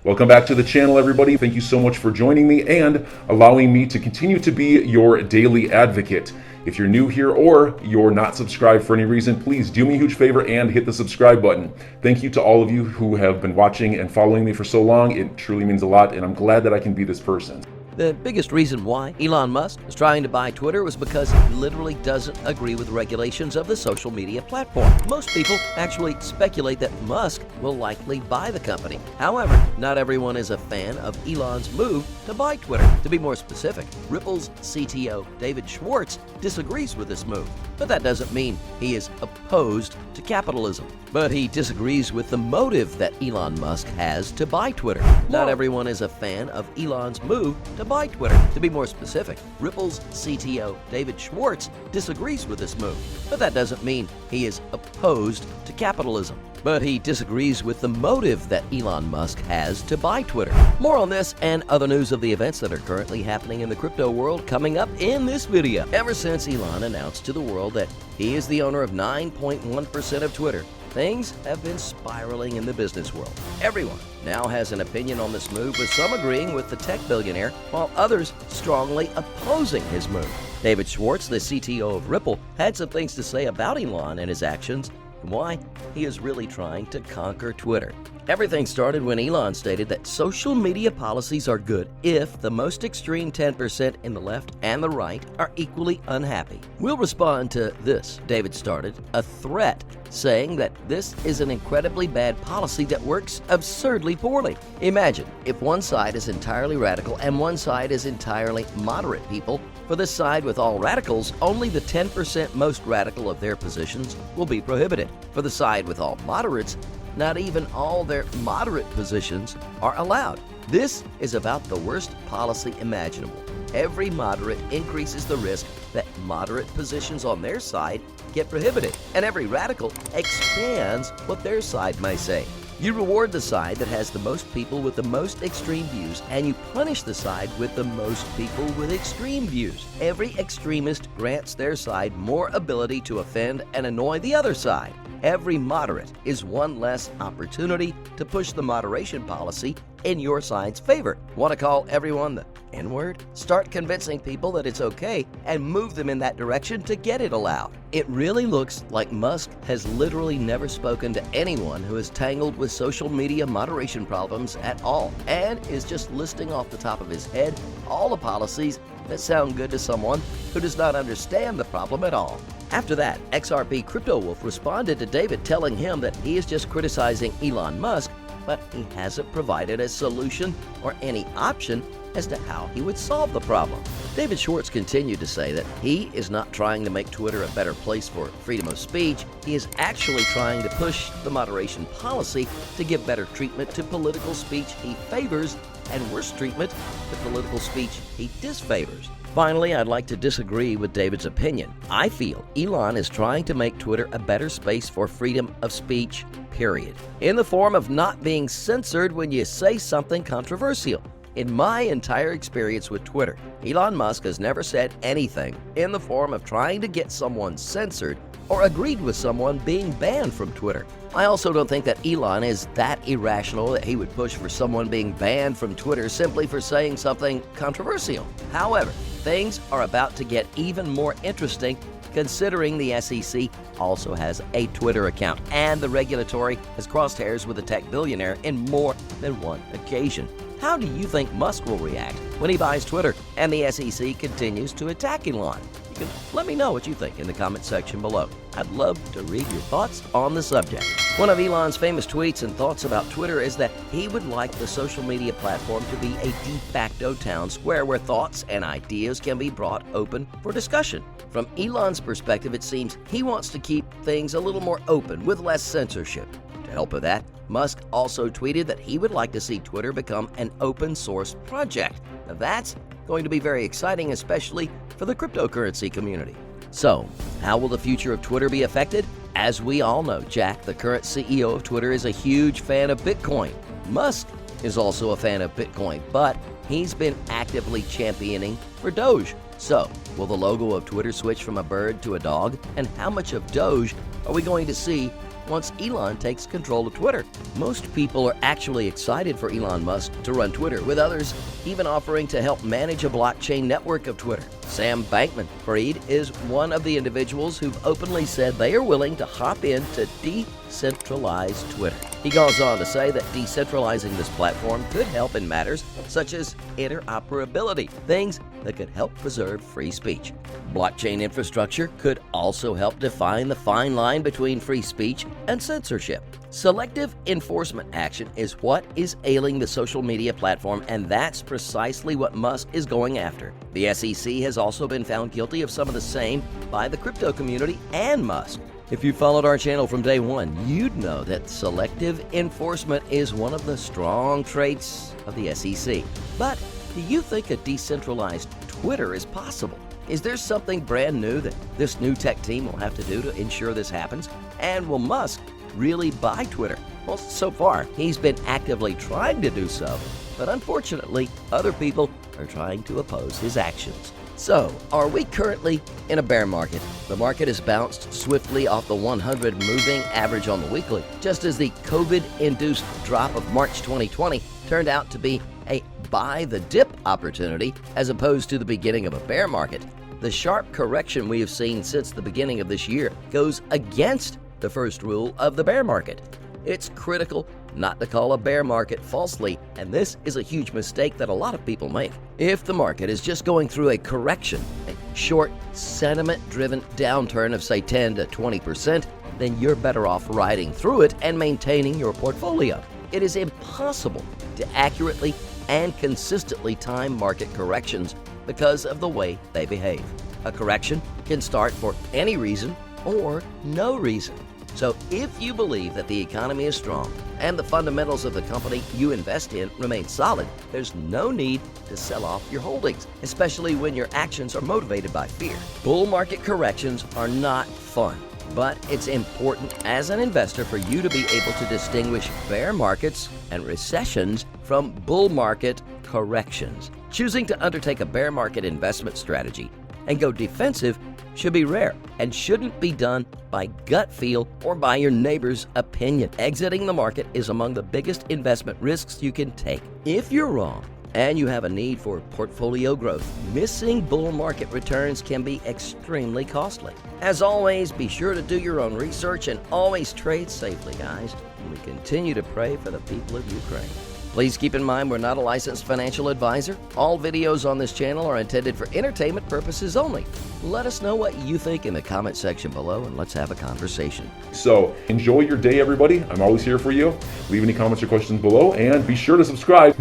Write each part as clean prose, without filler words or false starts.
Welcome back to the channel, everybody. Thank you so much for joining me and allowing me to continue to be your daily advocate. If you're new here or you're not subscribed for any reason, please do me a huge favor and hit the subscribe button. Thank you to all of you who have been watching and following me for so long. It truly means a lot, and I'm glad that I can be this person. The biggest reason why Elon Musk is trying to buy Twitter was because he literally doesn't agree with regulations of the social media platform. Most people actually speculate that Musk will likely buy the company. However, not everyone is a fan of Elon's move to buy Twitter. To be more specific, Ripple's CTO David Schwartz disagrees with this move. But that doesn't mean he is opposed to capitalism. But he disagrees with the motive that Elon Musk has to buy Twitter. Not everyone is a fan of Elon's move to buy Twitter. To be more specific, Ripple's CTO David Schwartz disagrees with this move. But that doesn't mean he is opposed to capitalism. But he disagrees with the motive that Elon Musk has to buy Twitter. More on this and other news of the events that are currently happening in the crypto world coming up in this video. Ever since Elon announced to the world that he is the owner of 9.1% of Twitter, things have been spiraling in the business world. Everyone now has an opinion on this move, with some agreeing with the tech billionaire, while others strongly opposing his move. David Schwartz, the CTO of Ripple, had some things to say about Elon and his actions, and why he is really trying to conquer Twitter. Everything started when Elon stated that social media policies are good if the most extreme 10% in the left and the right are equally unhappy. We'll respond to this, David started, a threat saying that this is an incredibly bad policy that works absurdly poorly. Imagine if one side is entirely radical and one side is entirely moderate people. For this side with all radicals, only the 10% most radical of their positions will be prohibited. For the side with all moderates, not even all their moderate positions are allowed. This is about the worst policy imaginable. Every moderate increases the risk that moderate positions on their side get prohibited, and every radical expands what their side may say. You reward the side that has the most people with the most extreme views, and you punish the side with the most people with extreme views. Every extremist grants their side more ability to offend and annoy the other side. Every moderate is one less opportunity to push the moderation policy in your side's favor. Want to call everyone the N-word? Start convincing people that it's okay and move them in that direction to get it allowed. It really looks like Musk has literally never spoken to anyone who is tangled with social media moderation problems at all, and is just listing off the top of his head all the policies that sound good to someone who does not understand the problem at all. After that, XRP Crypto Wolf responded to David, telling him that he is just criticizing Elon Musk, but he hasn't provided a solution or any option as to how he would solve the problem. David Schwartz continued to say that he is not trying to make Twitter a better place for freedom of speech. He is actually trying to push the moderation policy to give better treatment to political speech he favors and worse treatment to political speech he disfavors. Finally, I'd like to disagree with David's opinion. I feel Elon is trying to make Twitter a better space for freedom of speech, period, in the form of not being censored when you say something controversial. In my entire experience with Twitter, Elon Musk has never said anything in the form of trying to get someone censored or agreed with someone being banned from Twitter. I also don't think that Elon is that irrational that he would push for someone being banned from Twitter simply for saying something controversial. However, things are about to get even more interesting, considering the SEC also has a Twitter account, and the regulatory has crossed hairs with the tech billionaire in more than one occasion. How do you think Musk will react when he buys Twitter and the SEC continues to attack Elon? You can let me know what you think in the comment section below. I'd love to read your thoughts on the subject. One of Elon's famous tweets and thoughts about Twitter is that he would like the social media platform to be a de facto town square where thoughts and ideas can be brought open for discussion. From Elon's perspective, it seems he wants to keep things a little more open with less censorship. To help with that, Musk also tweeted that he would like to see Twitter become an open source project. Now that's going to be very exciting, especially for the cryptocurrency community. So, how will the future of Twitter be affected? As we all know, Jack, the current CEO of Twitter, is a huge fan of Bitcoin. Musk is also a fan of Bitcoin, but he's been actively championing for Doge. So, will the logo of Twitter switch from a bird to a dog? And how much of Doge are we going to see once Elon takes control of Twitter. Most people are actually excited for Elon Musk to run Twitter, with others even offering to help manage a blockchain network of Twitter. Sam Bankman-Fried is one of the individuals who've openly said they are willing to hop in to decentralize Twitter. He goes on to say that decentralizing this platform could help in matters such as interoperability, things that could help preserve free speech. Blockchain infrastructure could also help define the fine line between free speech and censorship. Selective enforcement action is what is ailing the social media platform, and that's precisely what Musk is going after. The SEC has also been found guilty of some of the same by the crypto community and Musk. If you followed our channel from day one, you'd know that selective enforcement is one of the strong traits of the SEC. But do you think a decentralized Twitter is possible? Is there something brand new that this new tech team will have to do to ensure this happens? And will Musk really buy Twitter? Well, so far, he's been actively trying to do so, but unfortunately, other people are trying to oppose his actions. So, are we currently in a bear market? The market has bounced swiftly off the 100 moving average on the weekly, just as the COVID-induced drop of March 2020 turned out to be a buy the dip opportunity as opposed to the beginning of a bear market. The sharp correction we have seen since the beginning of this year goes against the first rule of the bear market. It's critical not to call a bear market falsely, and this is a huge mistake that a lot of people make. If the market is just going through a correction, a short, sentiment-driven downturn of say 10 to 20%, then you're better off riding through it and maintaining your portfolio. It is impossible to accurately and consistently time market corrections because of the way they behave. A correction can start for any reason or no reason. So if you believe that the economy is strong and the fundamentals of the company you invest in remain solid, there's no need to sell off your holdings, especially when your actions are motivated by fear. Bull market corrections are not fun, but it's important as an investor for you to be able to distinguish bear markets and recessions from bull market corrections. Choosing to undertake a bear market investment strategy and go defensive should be rare and shouldn't be done by gut feel or by your neighbor's opinion. Exiting the market is among the biggest investment risks you can take. If you're wrong and you have a need for portfolio growth, missing bull market returns can be extremely costly. As always, be sure to do your own research and always trade safely, guys. And we continue to pray for the people of Ukraine. Please keep in mind we're not a licensed financial advisor. All videos on this channel are intended for entertainment purposes only. Let us know what you think in the comment section below, and let's have a conversation. So enjoy your day, everybody. I'm always here for you. Leave any comments or questions below, and be sure to subscribe.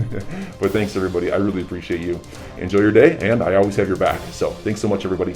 But thanks, everybody. I really appreciate you. Enjoy your day, and I always have your back. So thanks so much, everybody.